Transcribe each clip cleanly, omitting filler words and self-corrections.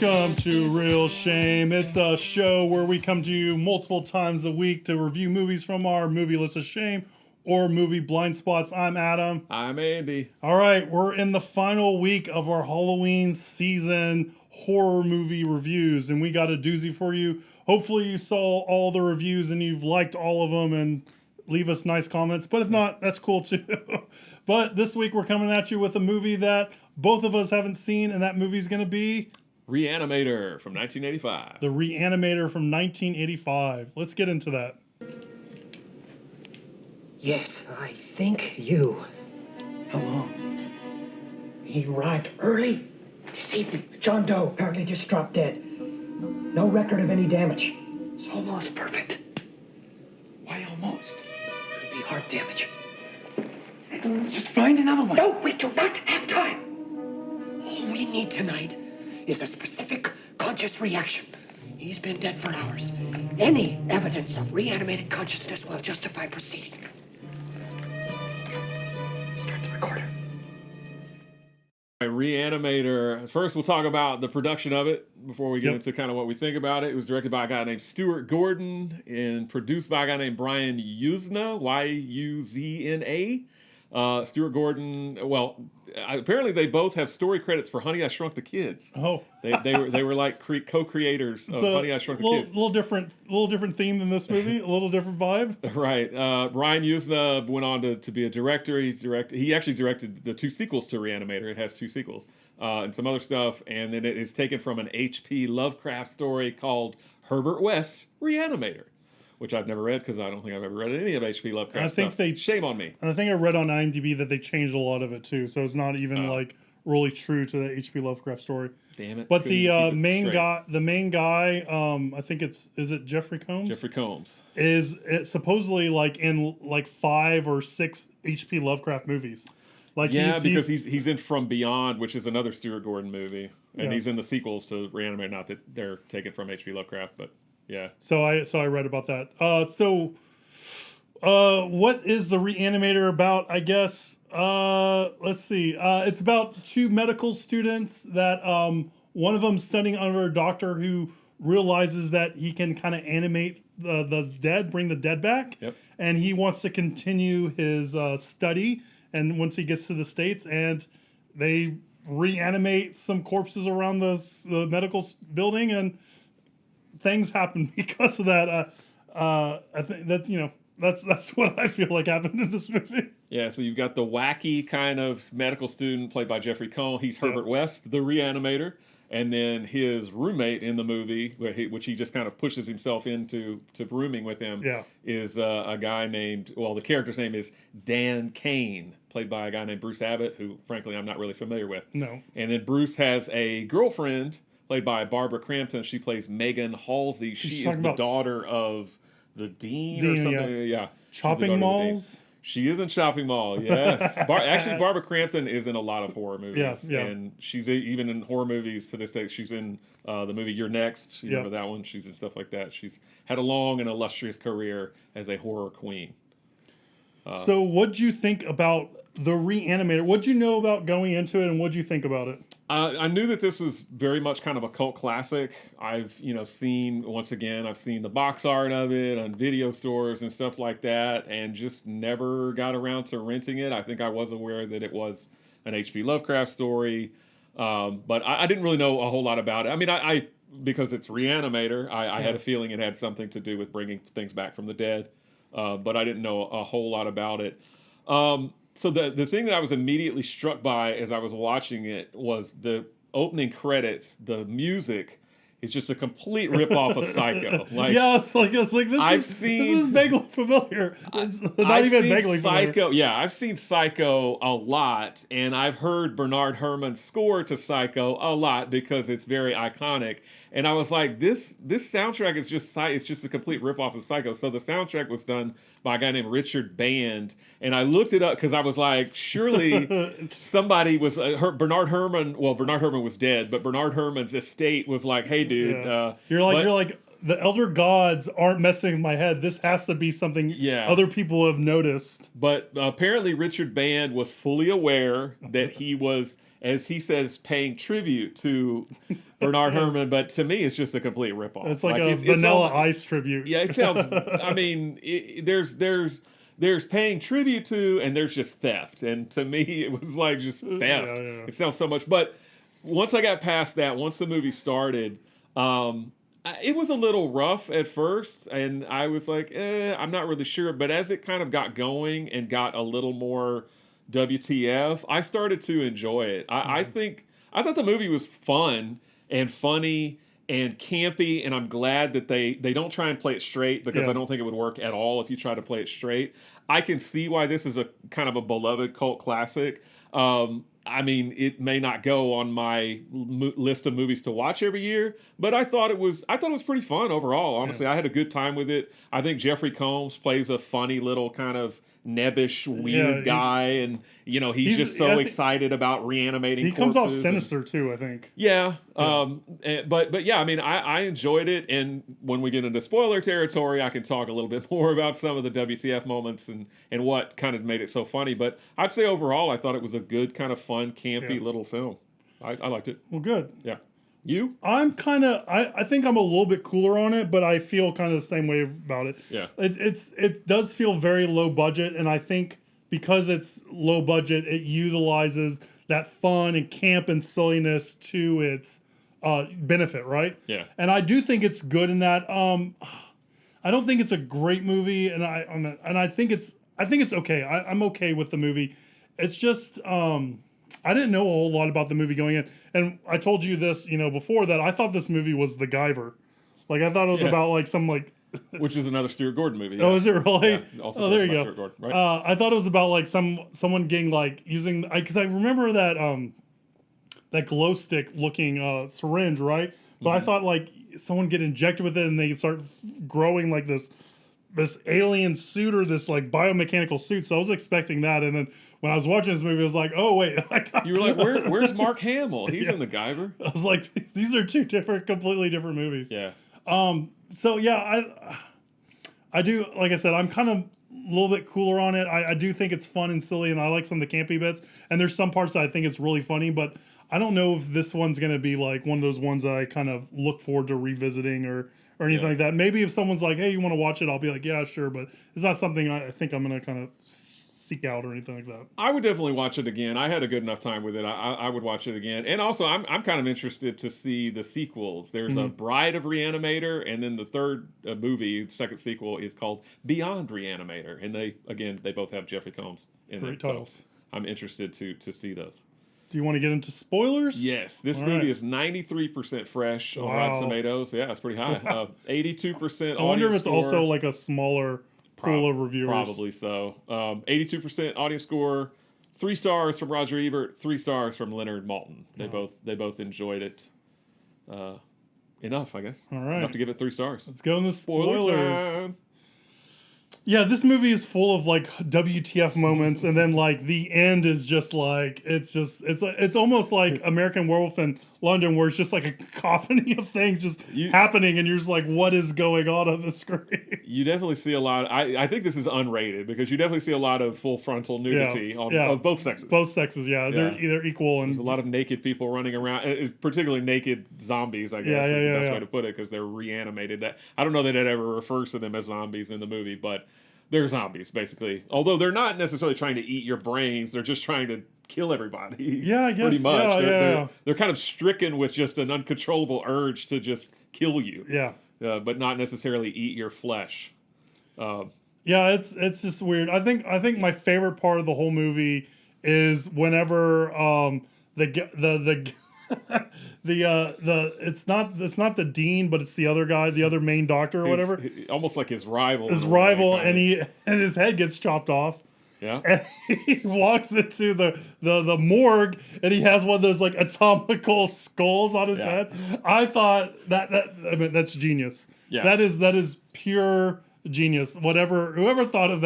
Welcome to Real Shame. It's a show where we come to you multiple times a week to review movies from our movie list of shame or movie blind spots. I'm Adam. I'm Andy. All right, we're in the final week of our Halloween season horror movie reviews, and we got a doozy for you. Hopefully you saw all the reviews and you've liked all of them and leave us nice comments, but if not, that's cool too. But this week we're coming at you with a movie that both of us haven't seen, and that movie's going to be Re-Animator from 1985. The Re-Animator from 1985. Let's get into that. Yes, I think you. Hello. He arrived early this evening. John Doe apparently just dropped dead. No record of any damage. It's almost perfect. Why almost? Could be heart damage. Let's just find another one. No, we do not have time. All we need tonight is a specific conscious reaction. He's been dead for hours. Any evidence of reanimated consciousness will justify proceeding. Start the recorder. Re-Animator. First, we'll talk about the production of it before we get Yep. into kind of what we think about it. It was directed by a guy named Stuart Gordon and produced by a guy named Brian Yuzna, Y-U-Z-N-A. Stuart Gordon, well, apparently they both have story credits for Honey, I Shrunk the Kids. Oh, They were like co-creators of Honey, I Shrunk the Kids. Little different theme than this movie, a little different vibe. Right. Brian Yuzna went on to be a director. He actually directed the two sequels to Re-Animator. It has two sequels and some other stuff. And then it is taken from an H.P. Lovecraft story called Herbert West, Re-Animator, which I've never read because I don't think I've ever read any of H.P. Lovecraft stuff. Shame on me. And I think I read on IMDb that they changed a lot of it too, so it's not even like really true to the H.P. Lovecraft story. Damn it. But Couldn't keep it main straight. guy, I think is it Jeffrey Combs? Jeffrey Combs. Is it supposedly like in like 5 or 6 H.P. Lovecraft movies. Like because he's in From Beyond, which is another Stuart Gordon movie, and Yeah. he's in the sequels to Re-Animator. Not that they're taken from H.P. Lovecraft, but yeah. So I read about that. What is the Re-Animator about? I guess let's see. It's about two medical students that one of them studying under a doctor who realizes that he can kind of animate the dead, bring the dead back. Yep. And he wants to continue his study. And once he gets to the States, and they reanimate some corpses around the medical building, and things happen because of that. I think that's what I feel like happened in this movie. Yeah, so you've got the wacky kind of medical student played by Jeffrey Combs. He's Herbert West, the Re-Animator. And then his roommate in the movie, which he just kind of pushes himself into rooming with him, is a guy named, well, the character's name is Dan Kane, played by a guy named Bruce Abbott, who, frankly, I'm not really familiar with. No. And then Bruce has a girlfriend played by Barbara Crampton. She plays Megan Halsey. She is the daughter of the dean or something. Yeah. Shopping malls? She is in Shopping Mall, yes. Actually, Barbara Crampton is in a lot of horror movies. Yeah. And she's even in horror movies to this day. She's in the movie You're Next. You remember that one? She's in stuff like that. She's had a long and illustrious career as a horror queen. So what'd you think about the Re-Animator? What'd you know about going into it, and what'd you think about it? I knew that this was very much kind of a cult classic. I've seen the box art of it on video stores and stuff like that, and just never got around to renting it. I think I was aware that it was an H.P. Lovecraft story, but I didn't really know a whole lot about it. I mean, I because it's Re-Animator, I had a feeling it had something to do with bringing things back from the dead, but I didn't know a whole lot about it. So the thing that I was immediately struck by as I was watching it was the opening credits. The music is just a complete ripoff of Psycho. It's like this is vaguely familiar. Not even vaguely Psycho. familiar. Yeah, I've seen Psycho a lot, and I've heard Bernard Herrmann's score to Psycho a lot because it's very iconic. And I was like, this soundtrack is just a complete ripoff of Psycho. So the soundtrack was done by a guy named Richard Band, and I looked it up because I was like, surely somebody was Bernard Herrmann. Well, Bernard Herrmann was dead, but Bernard Herrmann's estate was like, hey, dude, you're like the elder gods aren't messing with my head. This has to be something other people have noticed. But apparently, Richard Band was fully aware that he was as he says, paying tribute to Bernard Herrmann, but to me, it's just a complete ripoff. It's like a Vanilla Ice tribute. Yeah, it sounds. I mean, there's paying tribute to, and there's just theft. And to me, it was like just theft. Yeah. It sounds so much. But once I got past that, once the movie started, it was a little rough at first, and I was like, I'm not really sure. But as it kind of got going and got a little more WTF, I started to enjoy it. I thought the movie was fun and funny and campy, and I'm glad that they don't try and play it straight, because I don't think it would work at all if you try to play it straight. I can see why this is a kind of a beloved cult classic. I mean, it may not go on my list of movies to watch every year, but I thought it was pretty fun overall. Honestly, I had a good time with it. I think Jeffrey Combs plays a funny little kind of nebbish, weird guy, and he's just so excited about reanimating. He comes off sinister too, I think. Yeah. But yeah, I mean, I enjoyed it, and when we get into spoiler territory, I can talk a little bit more about some of the WTF moments and what kind of made it so funny. But I'd say overall, I thought it was a good kind of fun, campy little film. I liked it. Well, good. Yeah. You? I'm kind of, I think I'm a little bit cooler on it, but I feel kind of the same way about it. Yeah. It does feel very low budget, and I think because it's low budget, it utilizes that fun and camp and silliness to its benefit, right? Yeah. And I do think it's good in that. I don't think it's a great movie, and I think it's okay. I'm okay with the movie. It's just I didn't know a whole lot about the movie going in, and I told you this, before that. I thought this movie was The Guyver. Like, I thought it was about like some like. Which is another Stuart Gordon movie. Yeah. Oh, is it really? Yeah, also there you go. Stuart Gordon, right? I thought it was about like someone getting like using, because I remember that glow stick looking syringe, right? But I thought like someone get injected with it and they start growing like this alien suit or this like biomechanical suit. So I was expecting that, and then when I was watching this movie, I was like, oh wait, you were like, where's Mark Hamill? He's in The Guyver. I was like, these are two completely different movies. Yeah. So yeah, I do, like I said, I'm kind of a little bit cooler on it. I do think it's fun and silly, and I like some of the campy bits. And there's some parts that I think it's really funny, but I don't know if this one's going to be like one of those ones that I kind of look forward to revisiting or anything like that. Maybe if someone's like, hey, you want to watch it? I'll be like, yeah, sure. But it's not something I think I'm going to kind of seek out or anything like that. I would definitely watch it again. I had a good enough time with it. I would watch it again. And also, I'm kind of interested to see the sequels. There's a Bride of Re-Animator, and then the third second sequel is called Beyond Re-Animator. And they both have Jeffrey Combs in them. Great titles. So I'm interested to see those. Do you want to get into spoilers? Yes. This movie is 93% fresh on Rotten Tomatoes. Yeah, it's pretty high. 82% I wonder if it's score. also like a smaller pool of reviewers. Probably so. 82% audience score, 3 stars from Roger Ebert, 3 stars from Leonard Maltin. They both enjoyed it enough, I guess. All right. Enough to give it 3 stars. Let's go into spoilers. Time. Yeah, this movie is full of like WTF moments, and then like the end is just like it's almost like American Werewolf in London, where it's just like a cacophony of things just happening, and you're just like, what is going on the screen? You definitely see a lot. I think this is unrated, because you definitely see a lot of full frontal nudity of both sexes. Both sexes, yeah. They're either equal, and there's a lot of naked people running around, particularly naked zombies, I guess is the best way to put it, because they're reanimated. That I don't know that it ever refers to them as zombies in the movie, but they're zombies, basically. Although they're not necessarily trying to eat your brains. They're just trying to kill everybody. Yeah, I guess. Pretty much. Yeah, they're kind of stricken with just an uncontrollable urge to just kill you. Yeah. But not necessarily eat your flesh. Yeah, it's just weird. I think my favorite part of the whole movie is whenever it's not the dean, but it's the other guy, the other main doctor or whatever. Almost like his rival. And his head gets chopped off. Yeah. And he walks into the morgue, and he has one of those like atomical skulls on his head. I thought that's genius. Yeah. That is pure genius. Whoever thought of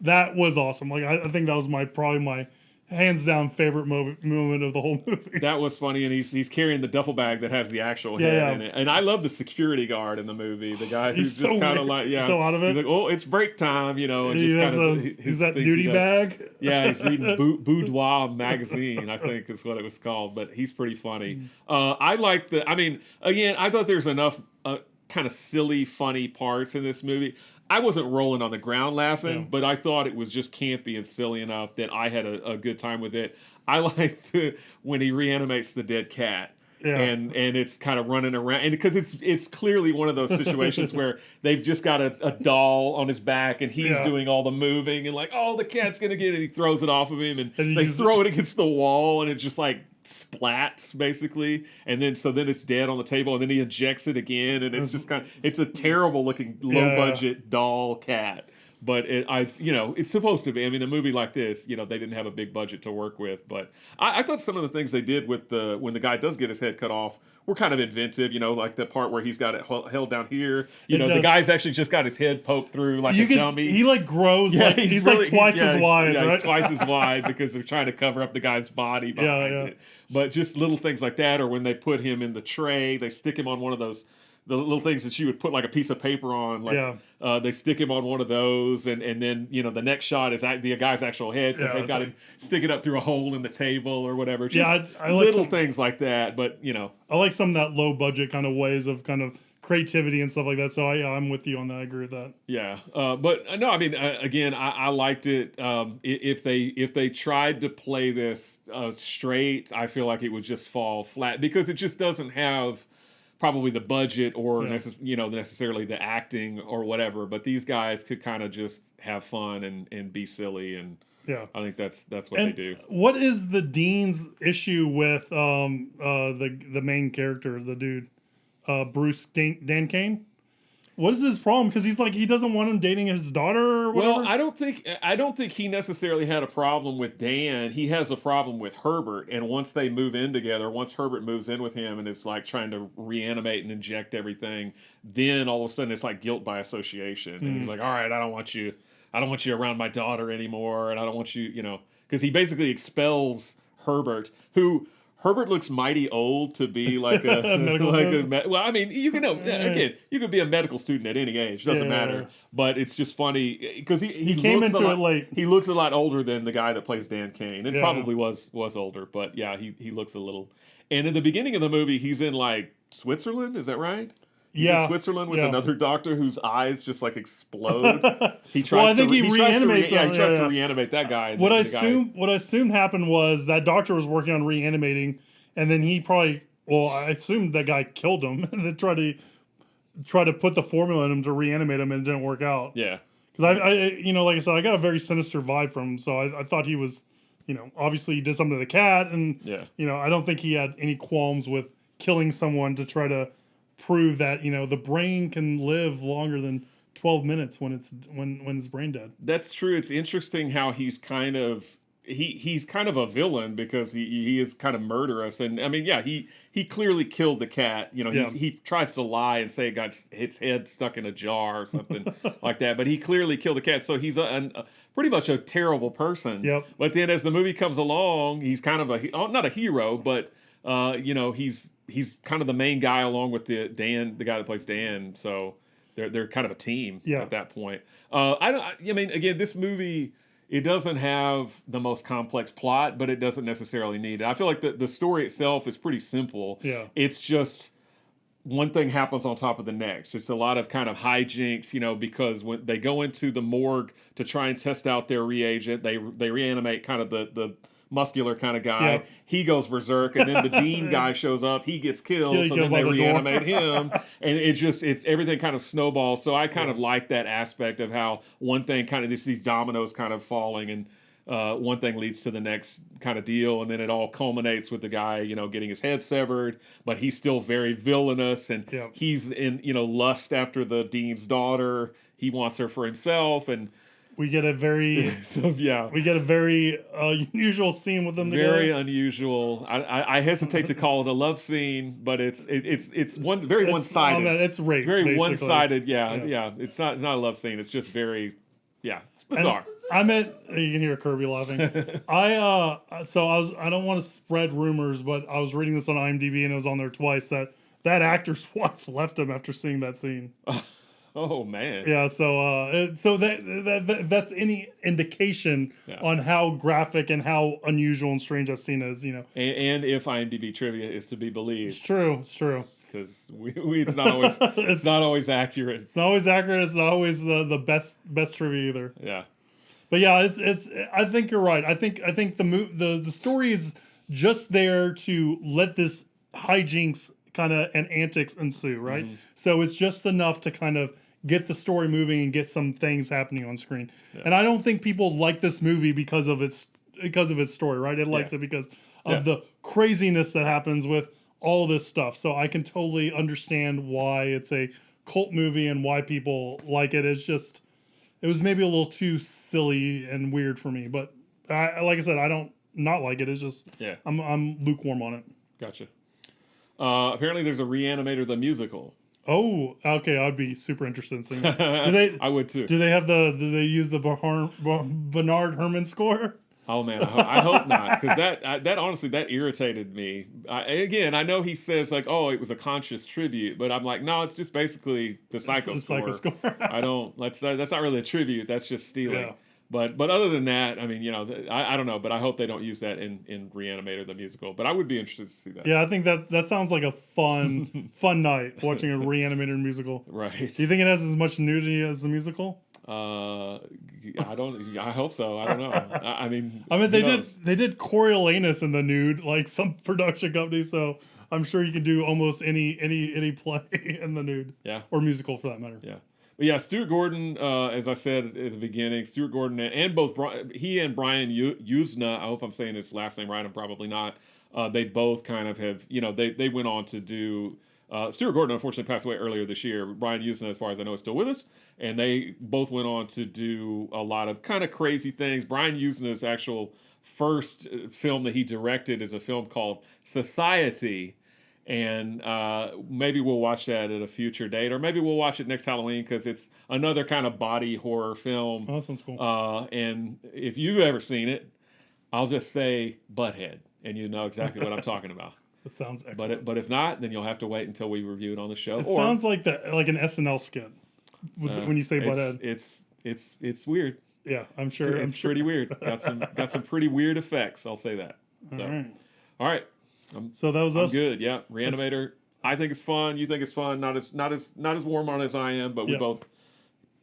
that was awesome. Like I think that was probably my hands down favorite moment of the whole movie. That was funny, and he's carrying the duffel bag that has the actual head Yeah. in it. And I love the security guard in the movie, the guy who's He's just so kind of weird. like, So out of it. He's like, oh, it's break time, you know, and He just has kind of he's that nudie bag. Yeah, he's reading Boudoir magazine, I think is what it was called, but he's pretty funny. I like again, I thought there's enough kind of silly, funny parts in this movie. I wasn't rolling on the ground laughing, but I thought it was just campy and silly enough that I had a good time with it. I like when he reanimates the dead cat. Yeah. And it's kind of running around, and because it's clearly one of those situations where they've just got a doll on his back, and he's doing all the moving, and like, oh, the cat's gonna get it. He throws it off of him, and they throw it against the wall, and it just like splats basically, and then it's dead on the table, and then he ejects it again, and it's just it's a terrible looking low budget doll cat. But it's supposed to be. I mean, a movie like this, they didn't have a big budget to work with. But I thought some of the things they did with when the guy does get his head cut off were kind of inventive. Like the part where he's got it held down here. The guy's actually just got his head poked through like a dummy. He like grows. Yeah, he's like twice as wide. Right? He's twice as wide because they're trying to cover up the guy's body behind it. But just little things like that, or when they put him in the tray, they stick him on one of those. The little things that you would put like a piece of paper on, they stick him on one of those, and then the next shot is the guy's actual head because they've got him stick it up through a hole in the table or whatever. Just I like little things like that, but I like some of that low budget kind of ways of kind of creativity and stuff like that. So I'm with you on that. I agree with that. Yeah, but no, I mean, again, I liked it. If they tried to play this straight, I feel like it would just fall flat because it just doesn't have probably the budget or necessarily the acting or whatever, but these guys could kind of just have fun and be silly, and I think that's what they do. What is the Dean's issue with the main character, the dude, Bruce Dan Kane? What is his problem? Because he's like, he doesn't want him dating his daughter or whatever? Well, I don't think he necessarily had a problem with Dan. He has a problem with Herbert. And once they move in together, once Herbert moves in with him and is like trying to reanimate and inject everything, then all of a sudden it's like guilt by association. And he's like, all right, I don't want you around my daughter anymore. And I don't want you, because he basically expels Herbert, who Herbert looks mighty old to be like a medical student. Well, I mean, you could be a medical student at any age, doesn't matter. But it's just funny because he came looks into it late. He looks a lot older than the guy that plays Dan Kane, and probably was older. But yeah, he looks a little. And in the beginning of the movie, he's in like Switzerland. Is that right? He's in Switzerland with another doctor whose eyes just like explode. He tries. He reanimates. He tries to reanimate that guy. What I assumed happened was that doctor was working on reanimating, and then he probably. Well, I assumed that guy killed him, and then tried to put the formula in him to reanimate him, and it didn't work out. Yeah. Because I like I said, I got a very sinister vibe from him, so I thought he was, obviously he did something to the cat, and I don't think he had any qualms with killing someone to try to prove that the brain can live longer than 12 minutes when it's brain dead. That's true. It's interesting how he's kind of a villain because he is kind of murderous, and I mean, he clearly killed the cat. He tries to lie and say it got its head stuck in a jar or something like that, but he clearly killed the cat. So he's a pretty much a terrible person. Yep. But then as the movie comes along, he's kind of not a hero, but he's kind of the main guy along with the guy that plays Dan. So they're kind of a team at that point. I mean, again, this movie, it doesn't have the most complex plot, but it doesn't necessarily need it. I feel like the story itself is pretty simple. Yeah. It's just one thing happens on top of the next. It's a lot of kind of hijinks, because when they go into the morgue to try and test out their reagent, they reanimate kind of the muscular kind of guy. Yeah. He goes berserk, and then the Dean guy shows up. He gets killed, so then they reanimate him, and it's everything kind of snowballs. So I kind of like that aspect of how one thing kind of these dominoes kind of falling, and one thing leads to the next kind of deal, and then it all culminates with the guy, getting his head severed, but he's still very villainous, and he's in lust after the Dean's daughter. He wants her for himself, and we get a very unusual scene with them together. Very unusual. I hesitate to call it a love scene, but it's very one-sided. It's rape. Very basically. one-sided. Yeah. It's not a love scene. It's just very, it's bizarre. I meant you can hear Kirby laughing. I don't want to spread rumors, but I was reading this on IMDb and it was on there twice that actor's wife left him after seeing that scene. Oh man. Yeah, so that's any indication on how graphic and how unusual and strange that scene is, And if IMDb trivia is to be believed, it's true. because it's not always it's not always accurate. It's not always accurate. It's not always the best trivia either. Yeah. But yeah, it's. I think you're right. I think the story is just there to let this hijinks kind of and antics ensue, right? Mm-hmm. So it's just enough to kind of get the story moving and get some things happening on screen. Yeah. And I don't think people like this movie because of its story, right? It likes it because of the craziness that happens with all this stuff. So I can totally understand why it's a cult movie and why people like it. It's just, it was maybe a little too silly and weird for me. But like I said, I don't not like it. It's just, I'm lukewarm on it. Gotcha. Apparently there's a Re-Animator the musical. Oh, okay. I'd be super interested in seeing that. I would too. Do they use the Bernard Herrmann score? Oh man, I hope not, because that honestly that irritated me. Again, I know he says like, oh, it was a conscious tribute, but I'm like, no, it's just basically the Psycho score. I don't. That's not really a tribute. That's just stealing. Yeah. But other than that, I mean, I don't know, but I hope they don't use that in Re-Animator the musical. But I would be interested to see that. Yeah, I think that sounds like a fun night watching a Re-Animator musical. Right. Do you think it has as much nudity as the musical? I hope so. I don't know. I mean, they did Coriolanus in the nude, like some production company. So I'm sure you can do almost any play in the nude. Yeah. Or musical for that matter. Yeah. But yeah, Stuart Gordon, as I said at the beginning, Stuart Gordon and both he and Brian Yuzna, I hope I'm saying his last name right, I'm probably not. They both kind of have, they went on to do. Stuart Gordon unfortunately passed away earlier this year. Brian Yuzna, as far as I know, is still with us, and they both went on to do a lot of kind of crazy things. Brian Yuzna's actual first film that he directed is a film called Society. And maybe we'll watch that at a future date, or maybe we'll watch it next Halloween because it's another kind of body horror film. Oh, that sounds cool. And if you've ever seen it, I'll just say Butthead, and you know exactly what I'm talking about. That sounds excellent. But if not, then you'll have to wait until we review it on the show. It sounds like an SNL skit when you say Butthead. It's weird. Yeah, I'm sure. It's pretty weird. Got some pretty weird effects. I'll say that. All right. So that was us. Good, yeah. Re-Animator. I think it's fun. You think it's fun. Not as warm on it as I am, but we both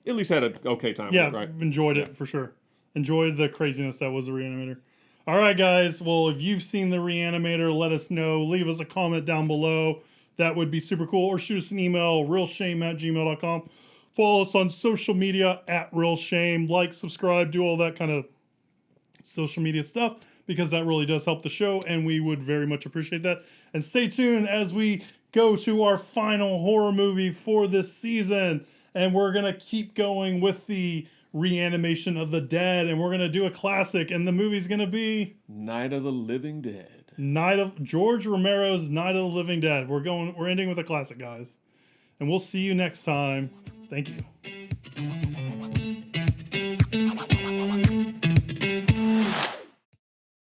at least had an okay time. Yeah, with it, right? Enjoyed it for sure. Enjoyed the craziness that was the Re-Animator. All right, guys. Well, if you've seen the Re-Animator, let us know. Leave us a comment down below. That would be super cool. Or shoot us an email, realshame@gmail.com. Follow us on social media @realshame. Like, subscribe, do all that kind of social media stuff, because that really does help the show, and we would very much appreciate that. And stay tuned as we go to our final horror movie for this season. And we're going to keep going with the reanimation of the dead, and we're going to do a classic, and the movie's going to be Night of the Living Dead. George Romero's Night of the Living Dead. We're ending with a classic, guys. And we'll see you next time. Thank you.